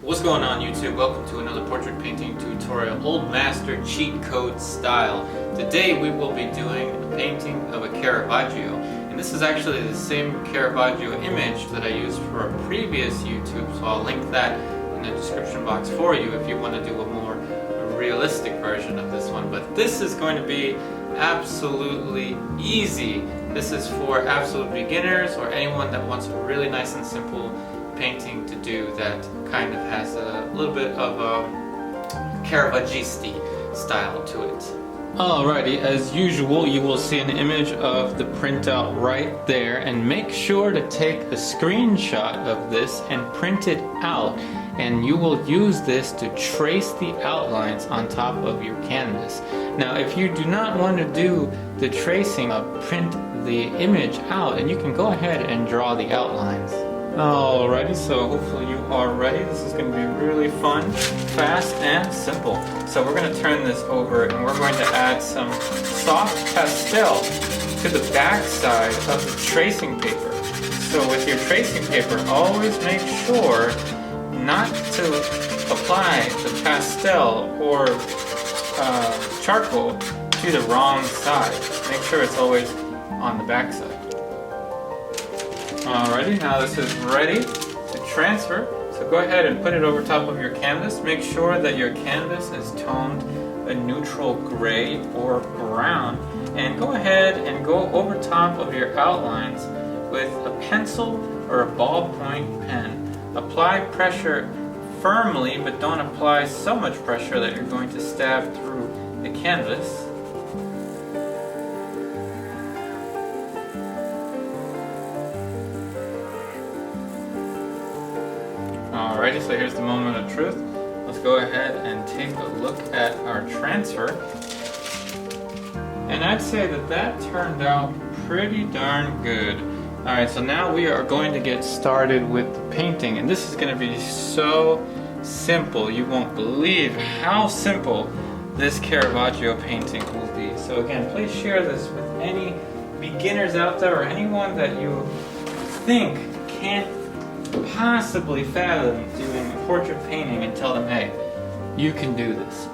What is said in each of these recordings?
What's going on YouTube? Welcome to another portrait painting tutorial, Old Master Cheat Code style. Today we will be doing a painting of a Caravaggio, and this is actually the same Caravaggio image that I used for a previous YouTube, so I'll link that in the description box for you if you want to do a more realistic version of this one. But this is going to be absolutely easy. This is for absolute beginners or anyone that wants a really nice and simple painting to do that kind of has a little bit of a Caravaggisti style to it. Alrighty, as usual, you will see an image of the printout right there, and make sure to take a screenshot of this and print it out, and you will use this to trace the outlines on top of your canvas. Now if you do not want to do the tracing, print the image out and you can go ahead and draw the outlines. Alrighty, so hopefully you are ready. This is going to be really fun, fast, and simple. So we're going to turn this over and we're going to add some soft pastel to the back side of the tracing paper. So with your tracing paper, always make sure not to apply the pastel or charcoal to the wrong side. Make sure it's always on the back side. Alrighty, now this is ready to transfer. So go ahead and put it over top of your canvas. Make sure that your canvas is toned a neutral gray or brown. And go ahead and go over top of your outlines with a pencil or a ballpoint pen. Apply pressure firmly, but don't apply so much pressure that you're going to stab through the canvas. Alrighty, so here's the moment of truth. Let's go ahead and take a look at our transfer. And I'd say that that turned out pretty darn good. Alright, so now we are going to get started with the painting, and this is going to be so simple. You won't believe how simple this Caravaggio painting will be. So again, please share this with any beginners out there or anyone that you think can't possibly fathom doing a portrait painting, and tell them, hey, you can do this.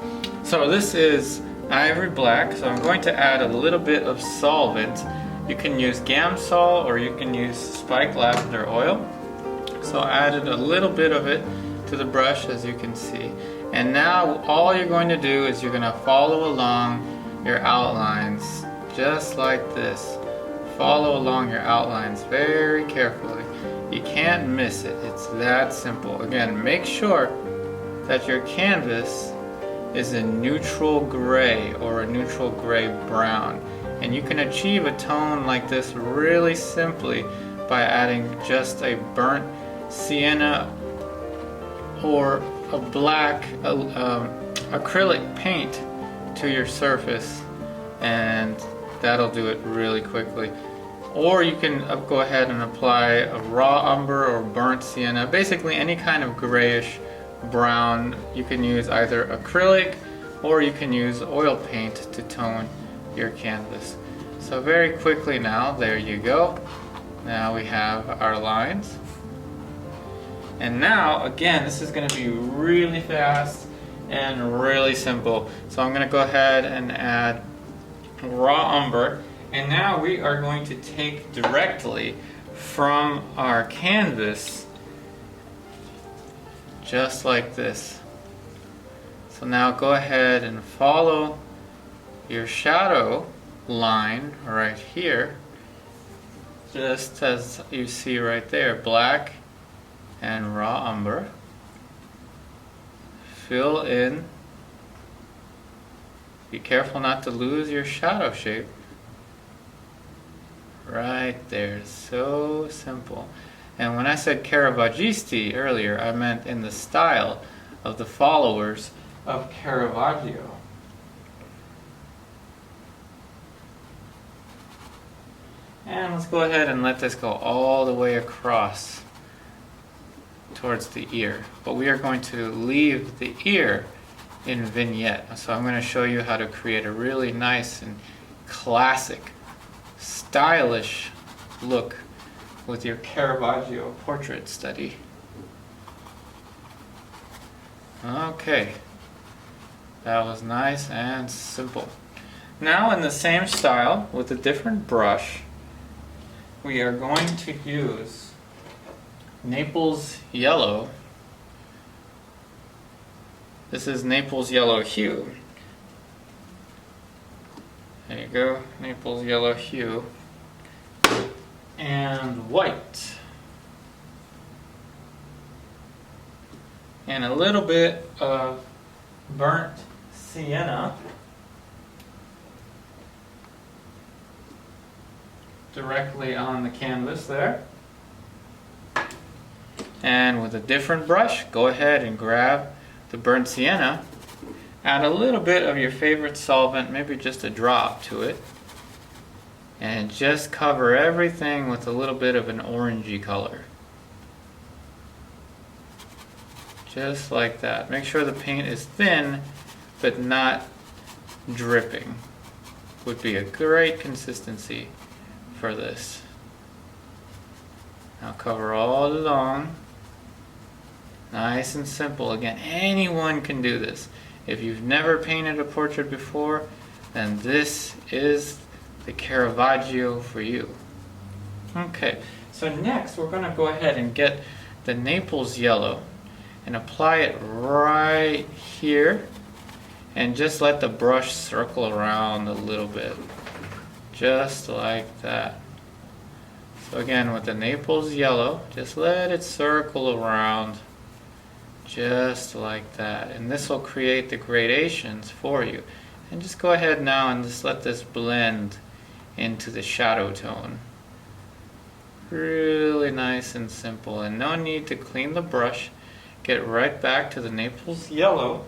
So this is ivory black, so I'm going to add a little bit of solvent. You can use Gamsol or you can use spike lavender oil. So I added a little bit of it to the brush, as you can see. And now all you're going to do is you're going to follow along your outlines just like this. Follow along your outlines very carefully. You can't miss it. It's that simple. Again, make sure that your canvas is a neutral gray or a neutral gray brown. And you can achieve a tone like this really simply by adding just a burnt sienna or a black acrylic paint to your surface, and that'll do it really quickly. Or you can go ahead and apply a raw umber or burnt sienna, basically any kind of grayish brown. You can use either acrylic or you can use oil paint to tone your canvas. So very quickly now, there you go. Now we have our lines. And now, again, this is going to be really fast and really simple. So I'm going to go ahead and add raw umber. And now we are going to take directly from our canvas, just like this. So now go ahead and follow your shadow line right here, just as you see right there, black and raw umber. Fill in. Be careful not to lose your shadow shape. Right there, so simple. And when I said Caravaggisti earlier, I meant in the style of the followers of Caravaggio. And let's go ahead and let this go all the way across towards the ear. But we are going to leave the ear in vignette. So I'm going to show you how to create a really nice and classic, stylish look with your Caravaggio portrait study. Okay, that was nice and simple. Now in the same style, with a different brush, we are going to use Naples Yellow. This is Naples Yellow Hue. There you go, Naples Yellow Hue. And white. And a little bit of burnt sienna. Directly on the canvas there. And with a different brush, go ahead and grab the burnt sienna. Add a little bit of your favorite solvent, maybe just a drop to it. And just cover everything with a little bit of an orangey color. Just like that. Make sure the paint is thin, but not dripping. Would be a great consistency for this. Now cover all along. Nice and simple. Again, anyone can do this. If you've never painted a portrait before, then this is the Caravaggio for you. Okay, so next we're going to go ahead and get the Naples Yellow and apply it right here, and just let the brush circle around a little bit. Just like that. So again, with the Naples Yellow, just let it circle around just like that. And this will create the gradations for you. And just go ahead now and just let this blend into the shadow tone. Really nice and simple. And no need to clean the brush. Get right back to the Naples Yellow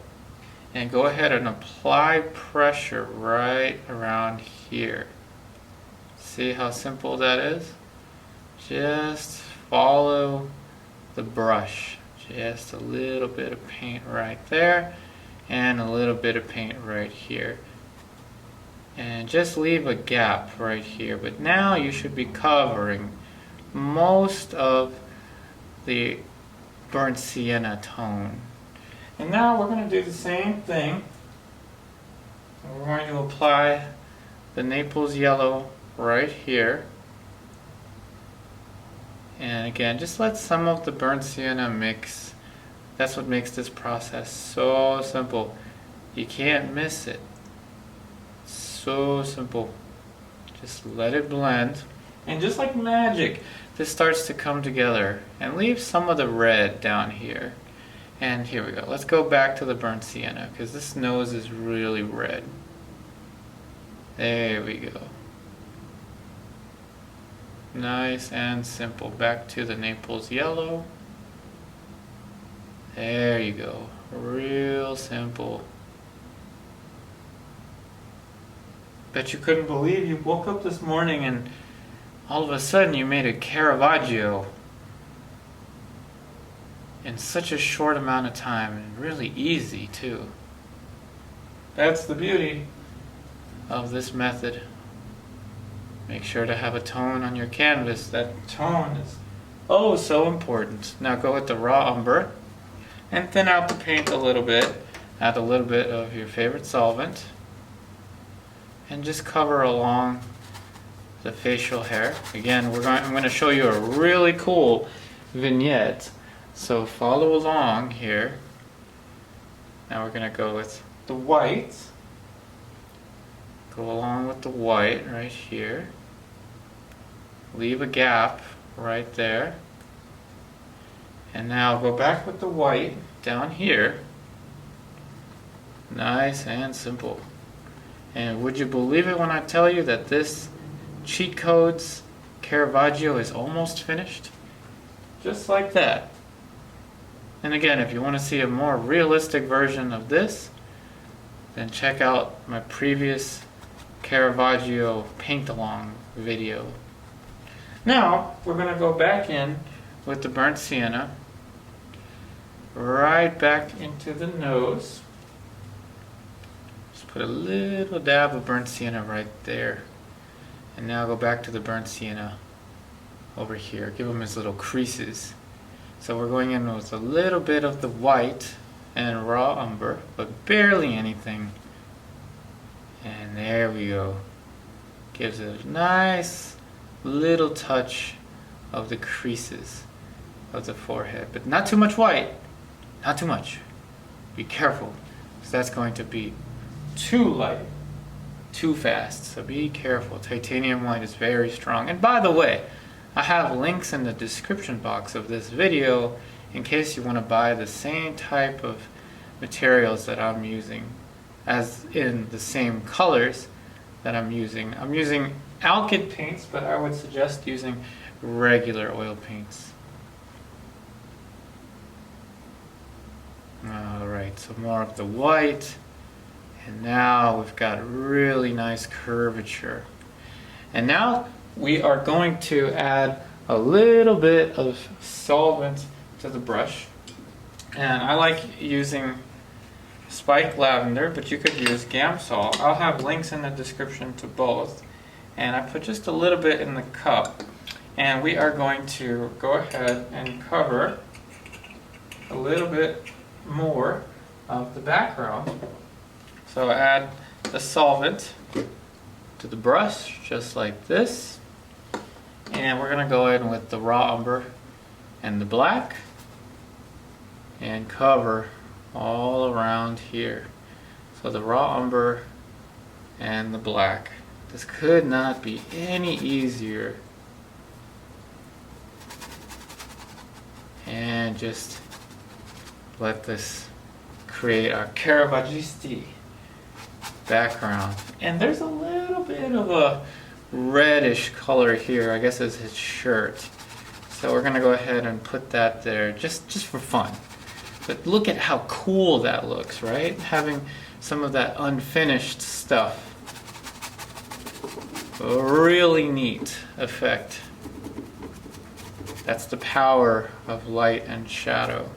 and go ahead and apply pressure right around here. See how simple that is? Just follow the brush. Just a little bit of paint right there and a little bit of paint right here. And just leave a gap right here. But now you should be covering most of the burnt sienna tone. And now we're going to do the same thing. We're going to apply the Naples Yellow right here. And again, just let some of the burnt sienna mix. That's what makes this process so simple. You can't miss it. So simple. Just let it blend. And just like magic, this starts to come together. And leave some of the red down here. And here we go. Let's go back to the burnt sienna, because this nose is really red. There we go. Nice and simple. Back to the Naples Yellow. There you go. Real simple. Bet you couldn't believe you woke up this morning and all of a sudden you made a Caravaggio in such a short amount of time, and really easy too. That's the beauty of this method. Make sure to have a tone on your canvas. That tone is oh so important. Now go with the raw umber and thin out the paint a little bit. Add a little bit of your favorite solvent and just cover along the facial hair. Again, I'm going to show you a really cool vignette. So follow along here. Now we're going to go with the white. Go along with the white right here. Leave a gap right there. And now go back with the white down here. Nice and simple. And would you believe it when I tell you that this Cheat Codes Caravaggio is almost finished? Just like that. And again, if you want to see a more realistic version of this, then check out my previous Caravaggio paint-along video. Now, we're going to go back in with the burnt sienna, right back into the nose. Just put a little dab of burnt sienna right there. And now go back to the burnt sienna over here. Give them his little creases. So we're going in with a little bit of the white and raw umber, but barely anything. And there we go. Gives it a nice little touch of the creases of the forehead, but not too much white, not too much. Be careful, because that's going to be too light, too fast, so be careful. Titanium white is very strong. And by the way, I have links in the description box of this video in case you want to buy the same type of materials that I'm using, as in the same colors that I'm using. I'm using alkyd paints, but I would suggest using regular oil paints. Alright, so more of the white, and now we've got really nice curvature. And now we are going to add a little bit of solvent to the brush. And I like using spike lavender, but you could use Gamsol. I'll have links in the description to both. And I put just a little bit in the cup. And we are going to go ahead and cover a little bit more of the background. So add the solvent to the brush, just like this. And we're going to go in with the raw umber and the black and cover all around here. So the raw umber and the black. This could not be any easier. And just let this create our Caravaggio background. And there's a little bit of a reddish color here. I guess it's his shirt. So we're gonna go ahead and put that there just for fun. But look at how cool that looks, right? Having some of that unfinished stuff. A really neat effect. That's the power of light and shadow.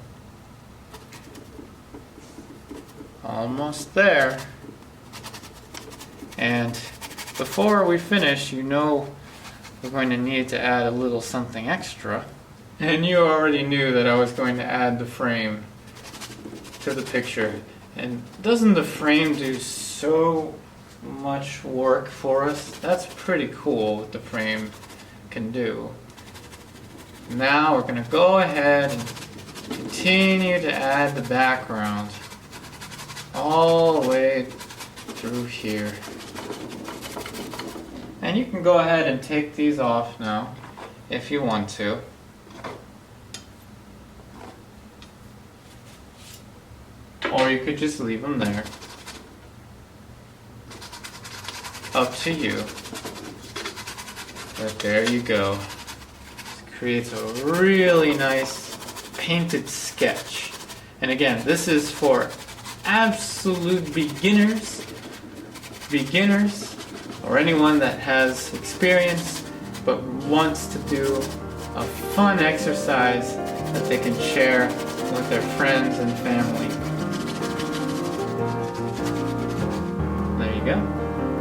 Almost there. And before we finish, you know we're going to need to add a little something extra. And you already knew that I was going to add the frame to the picture. And doesn't the frame do so much work for us? That's pretty cool what the frame can do. Now we're going to go ahead and continue to add the background all the way through here. And you can go ahead and take these off now if you want to. Or you could just leave them there. Up to you. But there you go. It creates a really nice painted sketch. And again, this is for absolute beginners, or anyone that has experience but wants to do a fun exercise that they can share with their friends and family. There you go.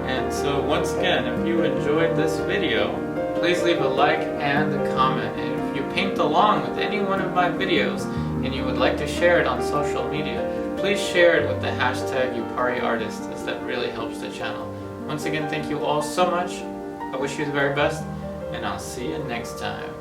And so once again, if you enjoyed this video, please leave a like and a comment. And if you paint along with any one of my videos and you would like to share it on social media, please share it with the hashtag #YouPariArtist, as that really helps the channel. Once again, thank you all so much. I wish you the very best, and I'll see you next time.